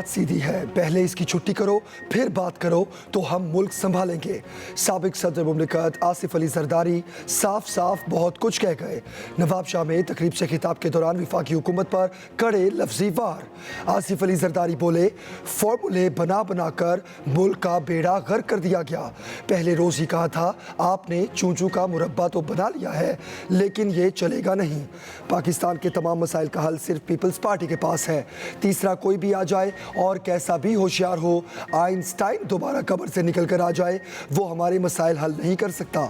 बात सीधी है, पहले इसकी छुट्टी करो फिर बात करो तो हम मुल्क संभालेंगे। साबिक सदर मुमलिकत आसिफ अली जरदारी साफ साफ बहुत कुछ कह गए। नवाब शाह में तकरीब से खिताब के दौरान वफाकी हुकूमत पर कड़े लफ्जी वार। आसिफ अली जरदारी बोले, फॉर्मूले बना बना कर मुल्क का बेड़ा गर्क कर दिया गया। पहले रोज ही कहा था आपने चूचू का मुरब्बा तो बना लिया है लेकिन ये चलेगा नहीं। पाकिस्तान के तमाम मसाइल का हल सिर्फ पीपल्स पार्टी के पास है। तीसरा कोई भी आ जाए और कैसा भी होशियार हो, आइंस्टाइन दोबारा कब्र से निकल कर आ जाए, वो हमारे मसाइल हल नहीं कर सकता।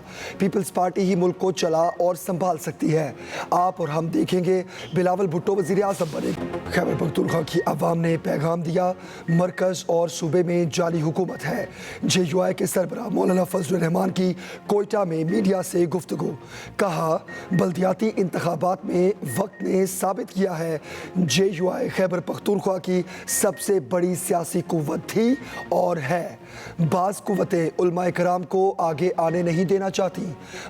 पीपल्स पार्टी ही मुल्क को चला और संभाल सकती है। आप और हम देखेंगे बिलावल भुट्टो वज़ीर आज़म बने। खैबर पख्तूनख्वा की अवाम ने पैगाम दिया, मरकज़ और सूबे में जाली हुकूमत है। JUI के सरबराह मौलाना फजलुर रहमान की कोयटा में मीडिया से गुफ्तगू। कहा, बल्दियाती इंतखाबात में वक्त ने साबित किया है JUI खैबर पख्तूनख्वा की सबसे बड़ी सियासी कुव्वत थी और है। बाज़ कुव्वतें उलमाए कराम को आगे आने नहीं देना चाहती।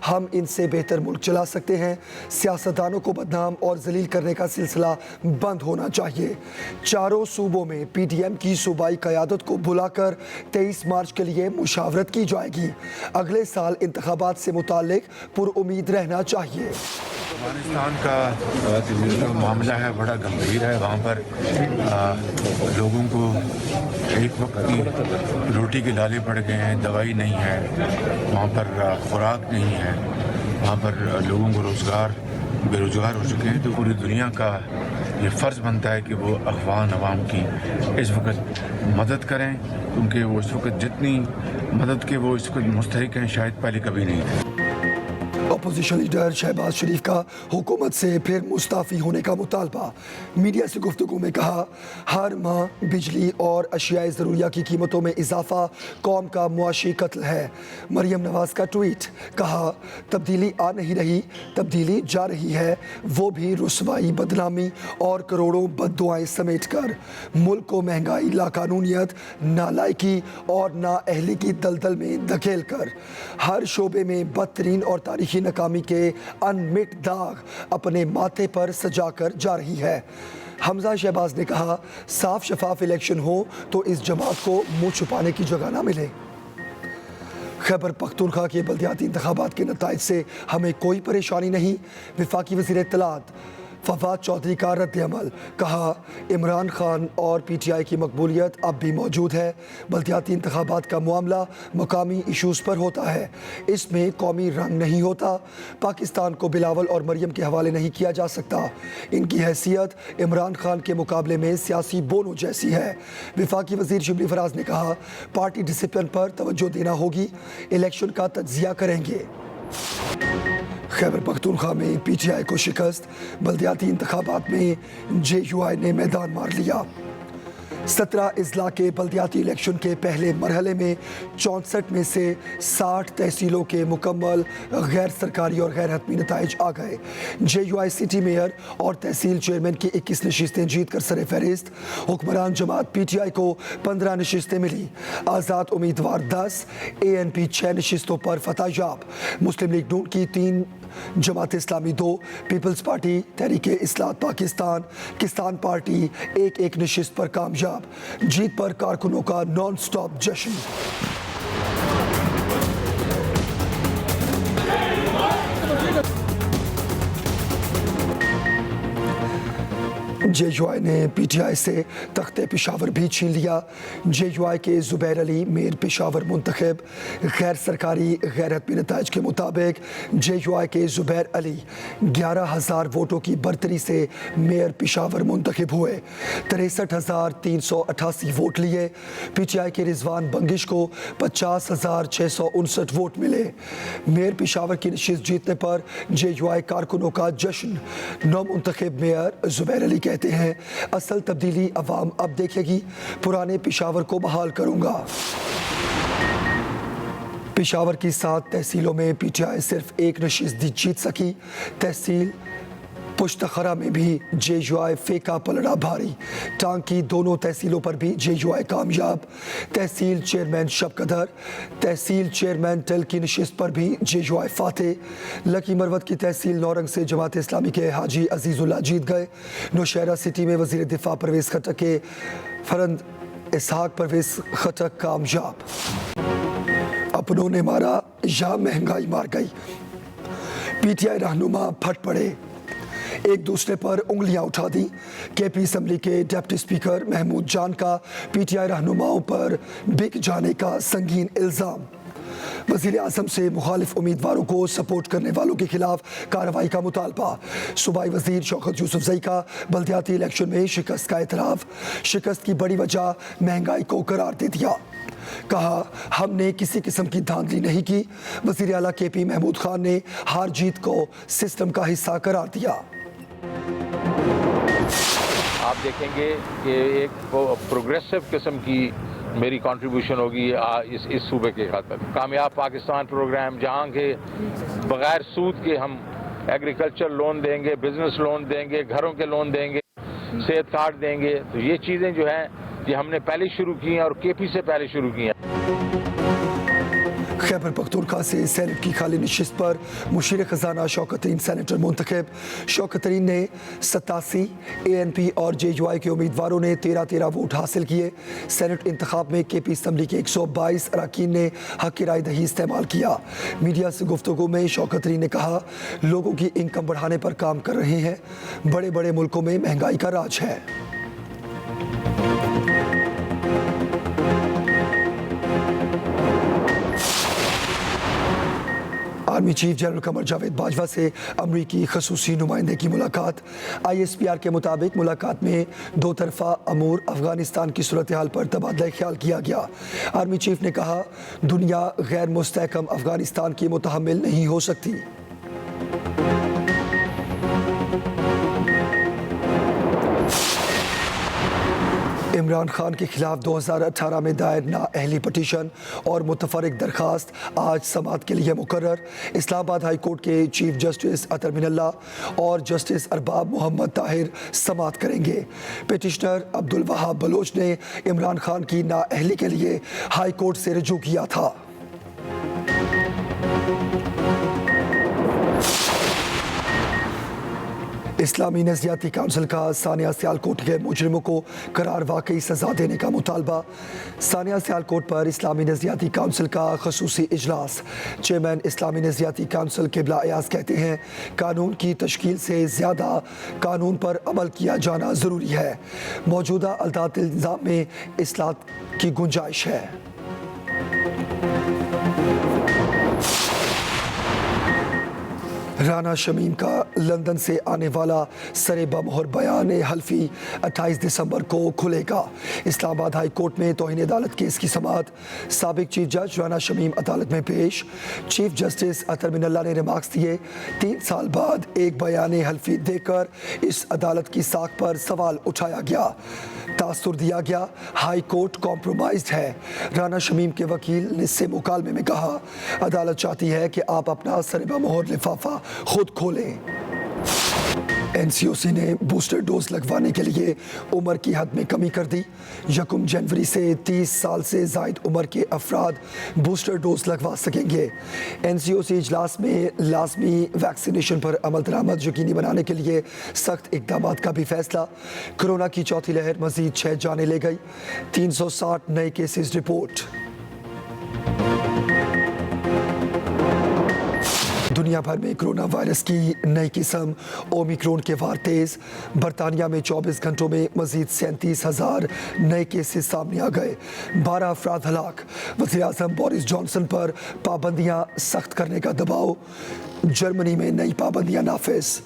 हम इनसे बेहतर मुल्क चला सकते हैं। सियासतदानों को बदनाम और जलील करने का सिलसिला बंद होना चाहिए। चारों सूबों में PDM की सूबाई क़यादत को बुलाकर 23 मार्च के लिए मुशावरत की जाएगी। अगले साल इंतखाबात से मुताल्लिक पुरउम्मीद रहना चाहिए। अफगानिस्तान का जो मामला है बड़ा गंभीर है। वहाँ पर लोगों को एक वक्त की रोटी के लाले पड़ गए हैं, दवाई नहीं है, वहाँ पर खुराक नहीं है, वहाँ पर लोगों को बेरोज़गार हो चुके हैं। तो पूरी दुनिया का ये फ़र्ज़ बनता है कि वो अफ़गान अवाम की इस वक्त मदद करें, क्योंकि वो इस वक्त जितनी मदद के वो इस वक्त मुस्तहिक हैं शायद पहले कभी नहीं थे। अपोजिशन लीडर शहबाज शरीफ का हुकूमत से फिर मुस्ताफ़ी होने का मुतालबा। मीडिया से गुफ्तगू में कहा, हर माह बिजली और अशियाए ज़रूरिया की कीमतों में इजाफा कौम का मुआशी कत्ल है। मरियम नवाज़ का ट्वीट। कहा, तब्दीली आ नहीं रही, तब्दीली जा रही है, वो भी रुसवाई, बदनामी और करोड़ों बद्दुआएं समेट कर। मुल्क को महंगाई, लाकानूनियत, नालायकी और नाअहली की दलदल में धकेल कर हर शोबे में बदतरीन और तारीखी नाकामी के अनमिट दाग अपने माथे पर सजाकर जा रही है। हमजा शहबाज ने कहा, साफ शफाफ इलेक्शन हो तो इस जमात को मुंह छुपाने की जगह ना मिले। खैबर पख्तूनख्वा के बल्दियाती इंतखाबात के नताइज से हमें कोई परेशानी नहीं। वफाकी वज़ीर इत्तलात फवाद चौधरी का रद्द अमल। कहा, इमरान खान और PTI की मकबूलियत अब भी मौजूद है। बल्दियाती इंतखाबात का मामला मकामी इशूज़ पर होता है, इसमें कौमी रंग नहीं होता। पाकिस्तान को बिलावल और मरियम के हवाले नहीं किया जा सकता। इनकी हैसियत इमरान खान के मुकाबले में सियासी बोनों जैसी है। वफाकी वज़ीर शिबली फराज ने कहा, पार्टी डिसिप्लिन पर तवज्जो देना होगी, इलेक्शन का तज्जिया करेंगे। खैबर पख्तूनख्वा में PTI को शिकस्त, बल्दियाती इंतखाबात में JUI ने मैदान मार लिया। 17 अजला के बल्दियाती इलेक्शन के पहले मरहले में 64 में से 60 तहसीलों के मुकम्मल गैर सरकारी और गैर हतमी नताइज आ गए। JUI सिटी मेयर और तहसील चेयरमैन की 21 नशिस्तें जीत कर सर फहरिस्त। हुक्मरान जमात PTI को 15 नशिस्तें मिली। आज़ाद उम्मीदवार 10, ANP 6 नशिस्तों पर फतह याब। मुस्लिम लीग नून की 3, जमात इस्लामी 2, पीपल्स पार्टी, तहरीके इस्लात पाकिस्तान, किसान पार्टी एक नशिस्त पर कामयाब। जीत पर कारकुनों का नॉन स्टॉप जश्न। JUI ने PTI से तख्ते पेशावर भी छीन लिया। JUI के ज़ुबैर अली मेयर पेशावर मुंतखब। गैर सरकारी गैर हतमी नताइज के मुताबिक JUI के ज़ुबैर अली 11,000 वोटों की बरतरी से मेयर पेशावर मुंतखब हुए। 63,388 वोट लिए। PTI के रिजवान बंगिश को 50,659 वोट मिले। मेयर पेशावर की नशिस्त जीतने पर JUI कारकुनों का जश्न। नौ मुंतखब मेयर ज़ुबैर अली कहते हैं, असल तब्दीली अवाम अब देखेगी, पुराने पेशावर को बहाल करूंगा। पेशावर की 7 तहसीलों में PTI सिर्फ एक नशिस्त जीत सकी। पुश्तखरा में भी JUI फेंका पलड़ा भारी, टांग की दोनों तहसीलों पर भी JUI कामयाब। तहसील चेयरमैन शबकदर, तहसील चेयरमैन टेल की नशिस्त पर भी JUI फातेह। लकी मरवत की तहसील नौरंग से जमात इस्लामी के हाजी अजीजुल्लाह जीत गए। नौशहरा सिटी में वजीर दिफा परवेज खटक के फरंद इसहाक परवेज खटक कामयाब। अपनों ने मारा या महंगाई मार गई, PTI रहनुमा फट पड़े, एक दूसरे पर उंगलियां उठा दी। KP असम्बली के डिप्टी स्पीकर महमूद जान का PTI रहनुमाओं पर बिक जाने का संगीन इल्ज़ाम। वज़ीर आज़म से मुखालिफ उम्मीदवारों को सपोर्ट करने वालों के खिलाफ कार्रवाई का मुतालबा। सूबाई वज़ीर शौकत यूसुफजई का बल्दियाती इलेक्शन में शिकस्त का एतराफ़। शिकस्त की बड़ी वजह महंगाई को करार दे दिया, कहा हमने किसी किस्म की धांधली नहीं की। वज़ीर आला KP महमूद खान ने हार जीत को सिस्टम का हिस्सा करार दिया। आप देखेंगे कि एक प्रोग्रेसिव किस्म की मेरी कंट्रीब्यूशन होगी इस सूबे के खातिर। कामयाब पाकिस्तान प्रोग्राम जहाँ के बग़ैर सूद के हम एग्रीकल्चर लोन देंगे, बिजनेस लोन देंगे, घरों के लोन देंगे, सेहत कार्ड देंगे। तो ये चीज़ें जो हैं ये हमने पहले शुरू की हैं और KP से पहले शुरू की हैं। खैबर पख्तूनख्वा से सेनेट की खाली नशिस्त पर मुशीर खजाना शौकत तरीन सेनेटर मुंतखब। शौकत तरीन ने 87, ANP और JUI के उम्मीदवारों ने 13 वोट हासिल किए। सेनेट इंतखाब में KP असम्बली के 122 अरकान ने हक की राय दही इस्तेमाल किया। मीडिया से गुफ्तगू में शौकत तरीन ने कहा लोगों की इनकम बढ़ाने पर काम कर रहे हैं, बड़े बड़े मुल्कों में महंगाई का राज है। Army chief general Qamar Javed Bajwa से अमरीकी खसूसी नुमाइंदे की मुलाकात। ISPR के मुताबिक मुलाकात में दो तरफा अमूर अफगानिस्तान की सूरत हाल पर तबादला ख्याल किया गया। आर्मी चीफ ने कहा दुनिया गैर मुस्तहकम अफगानिस्तान की मुतहम्मिल नहीं हो सकती। इमरान खान के खिलाफ 2018 में दायर नाअहली पटिशन और मुतफरिक दरखास्त आज समाअत के लिए मुकर्रर। इस्लामाबाद हाई कोर्ट के चीफ जस्टिस अतर मिनल्ला और जस्टिस अरबाब मोहम्मद ताहिर समाअत करेंगे। पिटिशनर अब्दुल वहाब बलोच ने इमरान खान की नाअहली के लिए हाई कोर्ट से रजू किया था। इस्लामी नज़रियाती काउंसिल का सानिया सियालकोट के मुजरिमों को करार वाकई सज़ा देने का मुतालबा। सानिया सियालकोट पर इस्लामी नज़रियाती काउंसिल का खसूसी इजलास। चेयरमैन इस्लामी नज़रियाती काउंसिल किबला अयाज कहते हैं कानून की तश्कील से ज़्यादा कानून पर अमल किया जाना ज़रूरी है। मौजूदा अल्दात निज़ाम में इस्लाह की गुंजाइश है। राना शमीम का लंदन से आने वाला सरे बमोहर बयान हल्फी 28 दिसंबर को खुलेगा। इस्लामाबाद हाई कोर्ट में तौहीन अदालत केस की समाअत। साबिक चीफ जज राना शमीम अदालत में पेश। चीफ जस्टिस अतर मिनल्ला ने रिमार्क्स दिए 3 साल बाद एक बयान हल्फी देकर इस अदालत की साख पर सवाल उठाया गया, तासुर दिया गया। हाई कोर्ट कॉम्प्रोमाइज्ड है। राना शमीम के वकील ने से मुकालमे में कहा अदालत चाहती है कि आप अपना सरे बमोहर लिफाफा खुद खोलें। NCOC ने बूस्टर डोज लगवाने के लिए उम्र की हद में कमी कर दी। 1 जनवरी से 30 साल से ज़ायद उम्र के अफराद बूस्टर डोज लगवा सकेंगे। NCOC इजलास में लाजमी वैक्सीनेशन पर अमल दरामद यकीनी बनाने के लिए सख्त इकदाम का भी फैसला। कोरोना की चौथी लहर मजीद 6 जाने ले गई। 360 नए केसेस रिपोर्ट। दुनिया भर में कोरोना वायरस की नई किस्म ओमिक्रॉन के वार तेज़। बरतानिया में 24 घंटों में मजीद 37,000 नए केसेस सामने आ गए। 12 अफराद हलाक। वज़ीर आज़म बोरिस जॉनसन पर पाबंदियाँ सख्त करने का दबाव। जर्मनी में नई पाबंदियाँ नाफिज।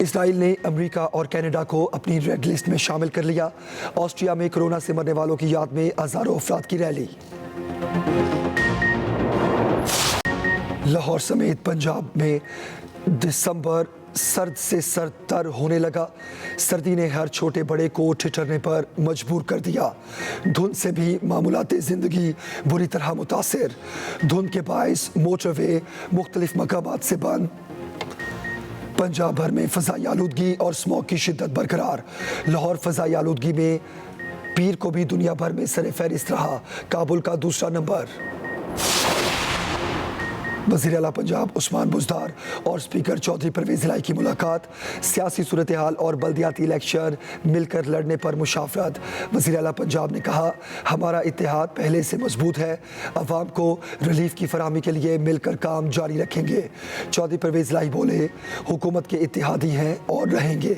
इसराइल ने अमेरिका और कनाडा को अपनी रेड लिस्ट में शामिल कर लिया। ऑस्ट्रिया में कोरोना से मरने वालों की याद में हज़ारों अफराद की रैली। लाहौर समेत पंजाब में दिसंबर सर्द से सर्द तर होने लगा। सर्दी ने हर छोटे बड़े को ठिठुरने पर मजबूर कर दिया। धुंध से भी मामूलाते ज़िंदगी बुरी तरह मुतासिर। धुंध के बायस मोटरवे मुख्तलिफ मकामात से बंद। पंजाब भर में फ़ज़ाई आलूदगी और स्मॉग की शिद्दत बरकरार। लाहौर फ़ज़ाई आलूदगी में पीर को भी दुनिया भर में सर फहरिस्त रहा, काबुल का दूसरा नंबर। वज़ीर आला पंजाब उस्मान बुज़दार और स्पीकर चौधरी परवेज़ इलाही की मुलाकात, सियासी सूरत हाल और बल्दियाती इलेक्शन मिलकर लड़ने पर मुशावरत। वज़ीर आला पंजाब ने कहा, हमारा इत्तेहाद पहले से मजबूत है, अवाम को रिलीफ की फराहमी के लिए मिलकर काम जारी रखेंगे। चौधरी परवेज़ इलाही बोले, हुकूमत के इत्तेहादी हैं और रहेंगे।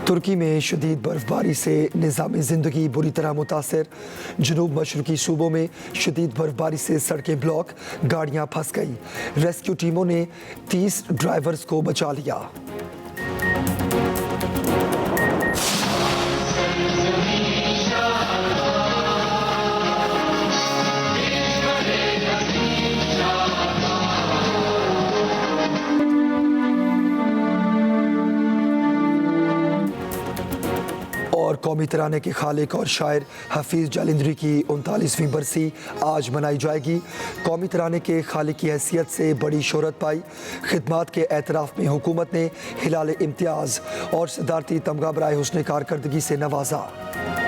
तुर्की में शदीद बर्फबारी से निज़ाम ज़िंदगी बुरी तरह मुतासर। जनूब मशरक़ी सूबों में शदीद बर्फबारी से सड़कें ब्लॉक, गाड़ियाँ फंस गईं। रेस्क्यू टीमों ने 30 ड्राइवर्स को बचा लिया। और कौमी तराने के खालिक और शायर हफीज़ जालंधरी की 39वीं बरसी आज मनाई जाएगी। कौमी तराने के खालिक की हैसियत से बड़ी शोहरत पाई। खिदमात के एतराफ़ में हुकूमत ने हिलाल इम्तियाज़ और सदारती तमगा बराए हुस्न कारकर्दगी से नवाजा।